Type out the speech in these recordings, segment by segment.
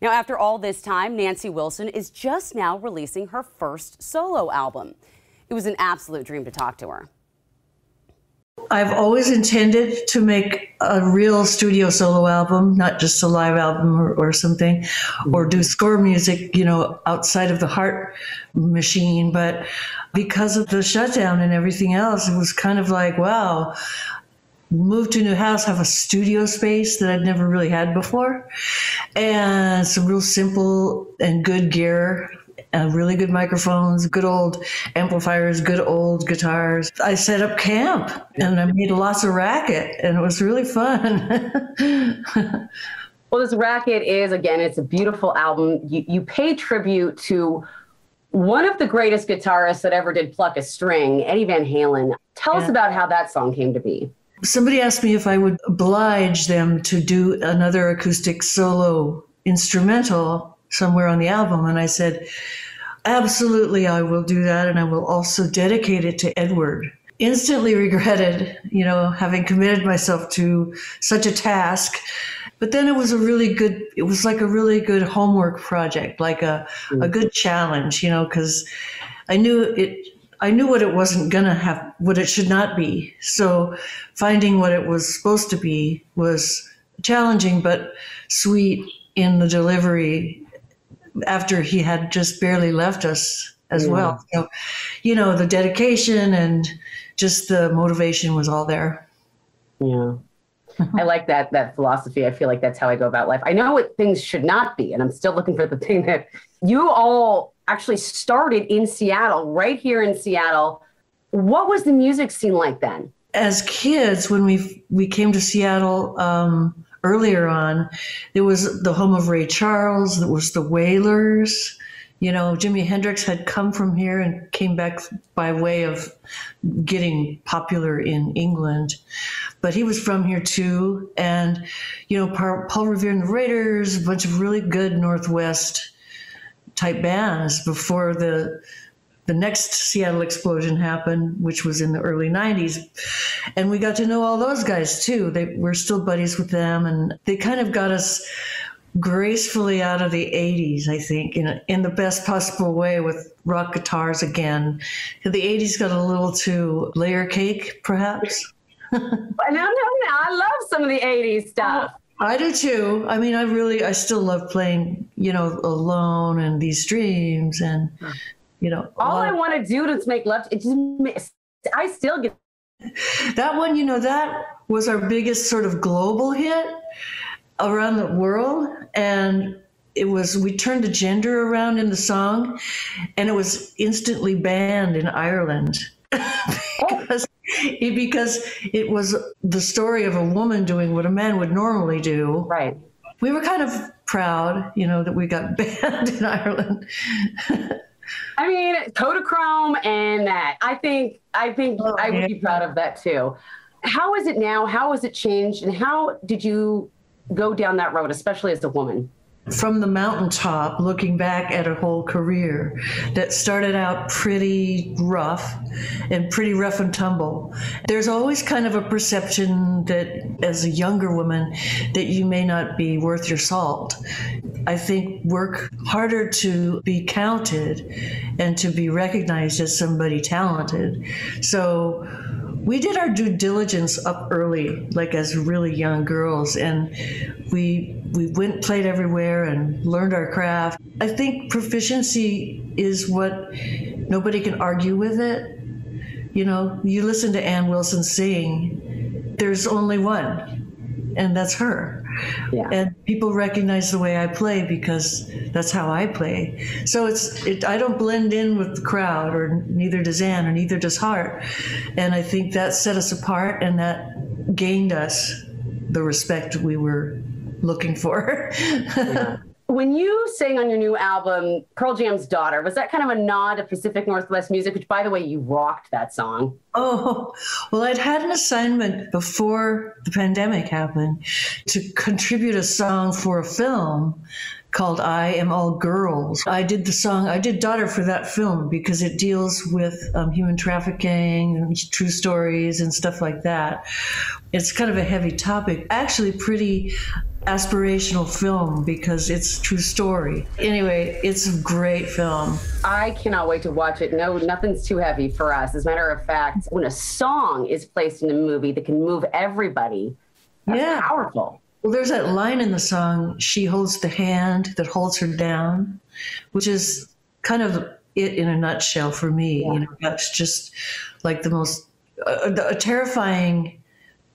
Now, after all this time, Nancy Wilson is just now releasing her first solo album. It was an absolute dream to talk to her. I've always intended to make a real studio solo album, not just a live album or something, or do score music, outside of the Heart machine. But because of the shutdown and everything else, it was kind of like, wow, move to a new house, have a studio space that I'd never really had before, and some real simple and good gear. Really good microphones, good old amplifiers, good old guitars. I set up camp and I made lots of racket, and it was really fun. Well, this Racket is, again, it's a beautiful album. You pay tribute to one of the greatest guitarists that ever did pluck a string, Eddie Van Halen. Tell us about how that song came to be. Somebody asked me if I would oblige them to do another acoustic solo instrumental somewhere on the album. And I said, absolutely, I will do that. And I will also dedicate it to Edward. Instantly regretted, having committed myself to such a task. But then it was like a really good homework project, like a good challenge, because I knew what it wasn't going to have, what it should not be. So finding what it was supposed to be was challenging, but sweet in the delivery after he had just barely left us as well. So, the dedication and just the motivation was all there. Yeah. I like that philosophy. I feel like that's how I go about life. I know what things should not be, and I'm still looking for the thing that you all actually started in Seattle, right here in Seattle. What was the music scene like then? As kids, when we came to Seattle, earlier on, there was the home of Ray Charles, there was the Wailers. Jimi Hendrix had come from here and came back by way of getting popular in England. But he was from here too. And, Paul Revere and the Raiders, a bunch of really good Northwest type bands before the next Seattle explosion happened, which was in the early 90s. And we got to know all those guys too. We're still buddies with them, and they kind of got us gracefully out of the 80s, I think, in the best possible way, with rock guitars again. The 80s got a little too layer cake, perhaps. No, I love some of the 80s stuff. I do too. I mean, I still love playing, Alone and These Dreams and, all I want to do is make love. I still get that one. That was our biggest sort of global hit around the world, and we turned the gender around in the song, and it was instantly banned in Ireland because it was the story of a woman doing what a man would normally do. Right. We were kind of proud, that we got banned in Ireland. I mean, Kodachrome and that. I think I would be proud of that too. How is it now? How has it changed? And how did you go down that road, especially as a woman? From the mountaintop, looking back at a whole career that started out pretty rough and tumble, there's always kind of a perception that as a younger woman that you may not be worth your salt. I think work harder to be counted and to be recognized as somebody talented. So we did our due diligence up early, like as really young girls, and we went, played everywhere and learned our craft. I think proficiency is what, nobody can argue with it. You listen to Ann Wilson sing, there's only one, and that's her. Yeah. And people recognize the way I play because that's how I play. So I don't blend in with the crowd, or neither does Ann, or neither does Heart. And I think that set us apart, and that gained us the respect we were looking for. Yeah. When you sang on your new album, Pearl Jam's Daughter, was that kind of a nod to Pacific Northwest music, which, by the way, you rocked that song? Oh, well, I'd had an assignment before the pandemic happened to contribute a song for a film called I Am All Girls. I did the song, I did Daughter for that film because it deals with human trafficking and true stories and stuff like that. It's kind of a heavy topic, actually pretty aspirational film because it's a true story. Anyway, it's a great film. I cannot wait to watch it. No, nothing's too heavy for us. As a matter of fact, when a song is placed in a movie that can move everybody, that's powerful. Well, there's that line in the song, she holds the hand that holds her down, which is kind of it in a nutshell for me. Yeah. You know, that's just like the most a terrifying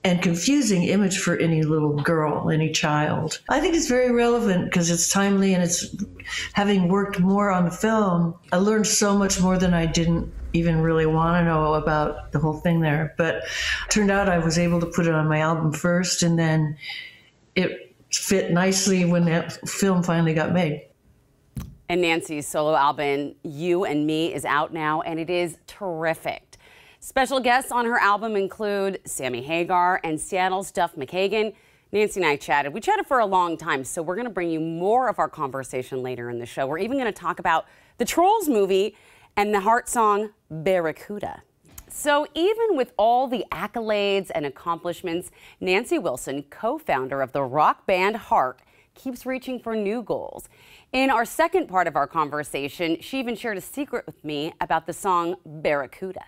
and confusing image for any little girl, any child. I think it's very relevant because it's timely, and it's, having worked more on the film, I learned so much more than I didn't even really want to know about the whole thing there. But it turned out I was able to put it on my album first, and then it fit nicely when that film finally got made. And Nancy's solo album, You and Me, is out now, and it is terrific. Special guests on her album include Sammy Hagar and Seattle's Duff McKagan. Nancy and I chatted. We chatted for a long time, so we're going to bring you more of our conversation later in the show. We're even going to talk about the Trolls movie and the Heart song, Barracuda. So even with all the accolades and accomplishments, Nancy Wilson, co-founder of the rock band Heart, keeps reaching for new goals. In our second part of our conversation, she even shared a secret with me about the song Barracuda.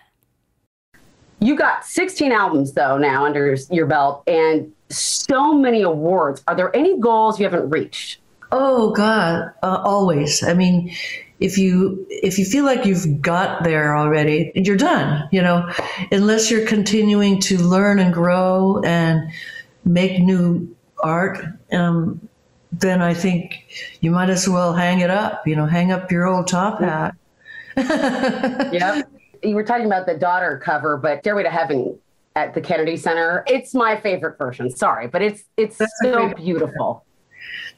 You got 16 albums, though, now under your belt, and so many awards. Are there any goals you haven't reached? Oh, God, always. I mean, if you feel like you've got there already, you're done, you know, unless you're continuing to learn and grow and make new art, then I think you might as well hang it up, you know, hang up your old top hat. Yep. You were talking about the Daughter cover, but Stairway to Heaven at the Kennedy Center. It's my favorite version. Sorry, but it's so beautiful.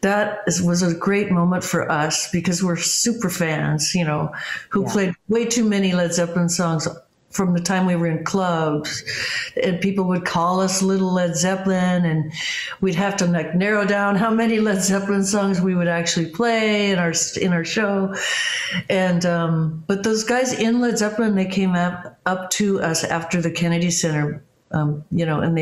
That was a great moment for us because we're super fans, you know, who played way too many Led Zeppelin songs from the time we were in clubs, and people would call us Little Led Zeppelin, and we'd have to like narrow down how many Led Zeppelin songs we would actually play in our show. And but those guys in Led Zeppelin, they came up to us after the Kennedy Center. You know, and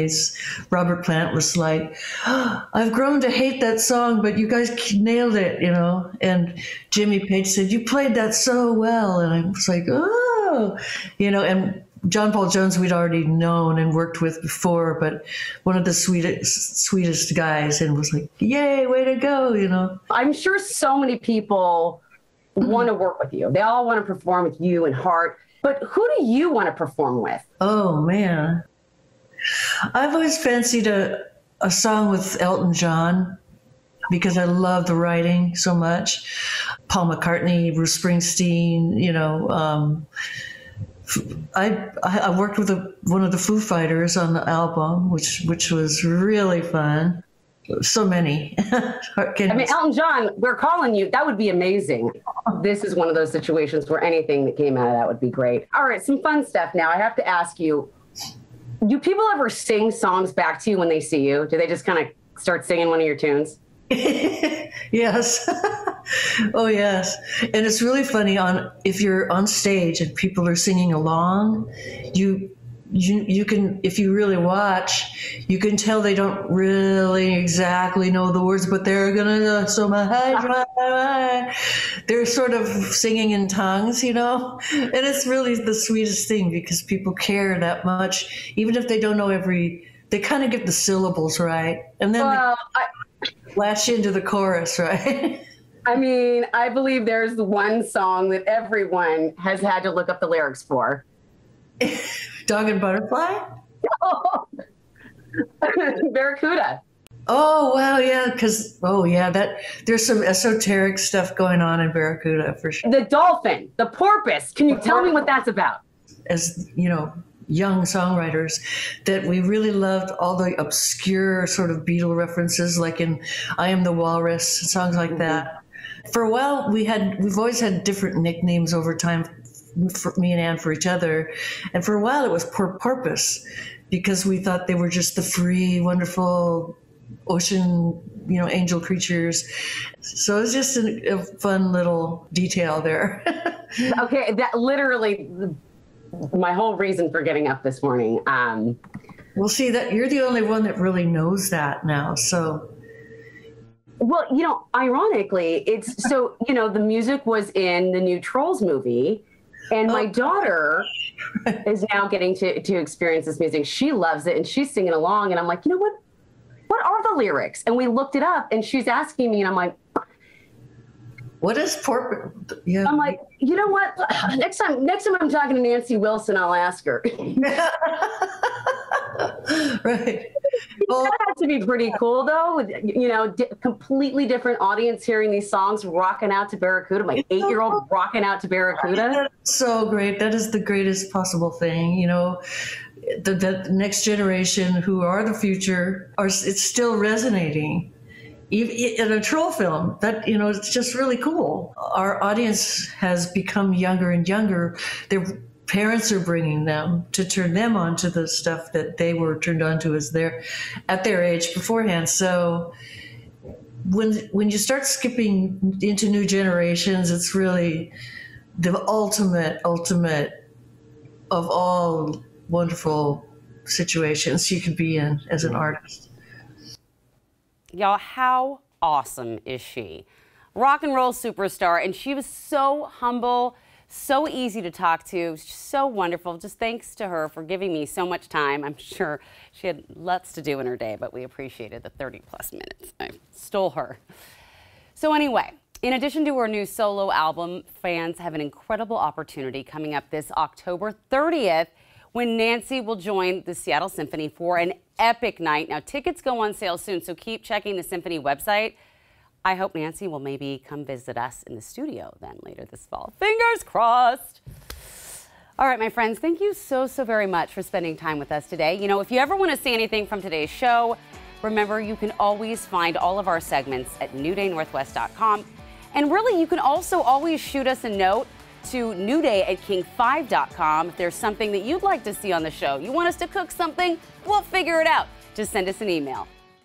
Robert Plant was like, oh, I've grown to hate that song, but you guys nailed it, you know. And Jimmy Page said, you played that so well. And I was like, oh, you know, and John Paul Jones we'd already known and worked with before, but one of the sweetest guys, and was like, yay, way to go, you know. I'm sure so many people want to work with you. They all want to perform with you and Heart, but who do you want to perform with? Oh, man. I've always fancied a song with Elton John because I love the writing so much. Paul McCartney, Bruce Springsteen, you know. I worked with one of the Foo Fighters on the album, which was really fun. So many. I mean, Elton John, we're calling you. That would be amazing. This is one of those situations where anything that came out of that would be great. All right, some fun stuff now. I have to ask you, do people ever sing songs back to you when they see you? Do they just kind of start singing one of your tunes? Yes. Oh, yes. And it's really funny if you're on stage and people are singing along, you can, if you really watch, you can tell they don't really exactly know the words, but they're gonna they're sort of singing in tongues, you know. And it's really the sweetest thing because people care that much, even if they don't know they kind of get the syllables right, and then they latch into the chorus, right? I mean, I believe there's one song that everyone has had to look up the lyrics for. Dog and Butterfly? Oh. Barracuda. Oh, wow, yeah, there's some esoteric stuff going on in Barracuda for sure. The dolphin, the porpoise. Can you tell me what that's about? As, you know, young songwriters, that we really loved all the obscure sort of Beatle references, like in I Am the Walrus, songs like that. For a while, we've always had different nicknames over time, for me and Anne, for each other. And for a while it was Porpoise, because we thought they were just the free, wonderful ocean, angel creatures. So it's just a fun little detail there. Okay, that literally my whole reason for getting up this morning. We'll see that you're the only one that really knows that now. So, well, ironically, it's so, the music was in the new Trolls movie, and my daughter is now getting to experience this music. She loves it, and she's singing along, and I'm like, what are the lyrics? And we looked it up, and she's asking me, and I'm like, what is pork? Yeah. I'm like, you know what? Next time I'm talking to Nancy Wilson, I'll ask her. Right. Well, that had to be pretty cool, though. With, completely different audience hearing these songs, rocking out to Barracuda. My 8-year-old rocking out to Barracuda. So great. That is the greatest possible thing. The next generation, who are the future, it's still resonating. In a troll film, that it's just really cool. Our audience has become younger and younger. Their parents are bringing them to turn them on to the stuff that they were turned on to at their age beforehand. So when you start skipping into new generations, it's really the ultimate of all wonderful situations you could be in as an artist. Y'all, how awesome is she? Rock and roll superstar, and she was so humble, so easy to talk to, so wonderful. Just thanks to her for giving me so much time. I'm sure she had lots to do in her day, but we appreciated the 30+ minutes. I stole her. So anyway, in addition to her new solo album, fans have an incredible opportunity coming up this October 30th when Nancy will join the Seattle Symphony for an epic night. Now, tickets go on sale soon, so keep checking the Symphony website. I hope Nancy will maybe come visit us in the studio then later this fall. Fingers crossed. All right, my friends, thank you so very much for spending time with us today. If you ever want to see anything from today's show, remember you can always find all of our segments at newdaynorthwest.com. And really, you can also always shoot us a note to newday@king5.com if there's something that you'd like to see on the show. You want us to cook something? We'll figure it out. Just send us an email.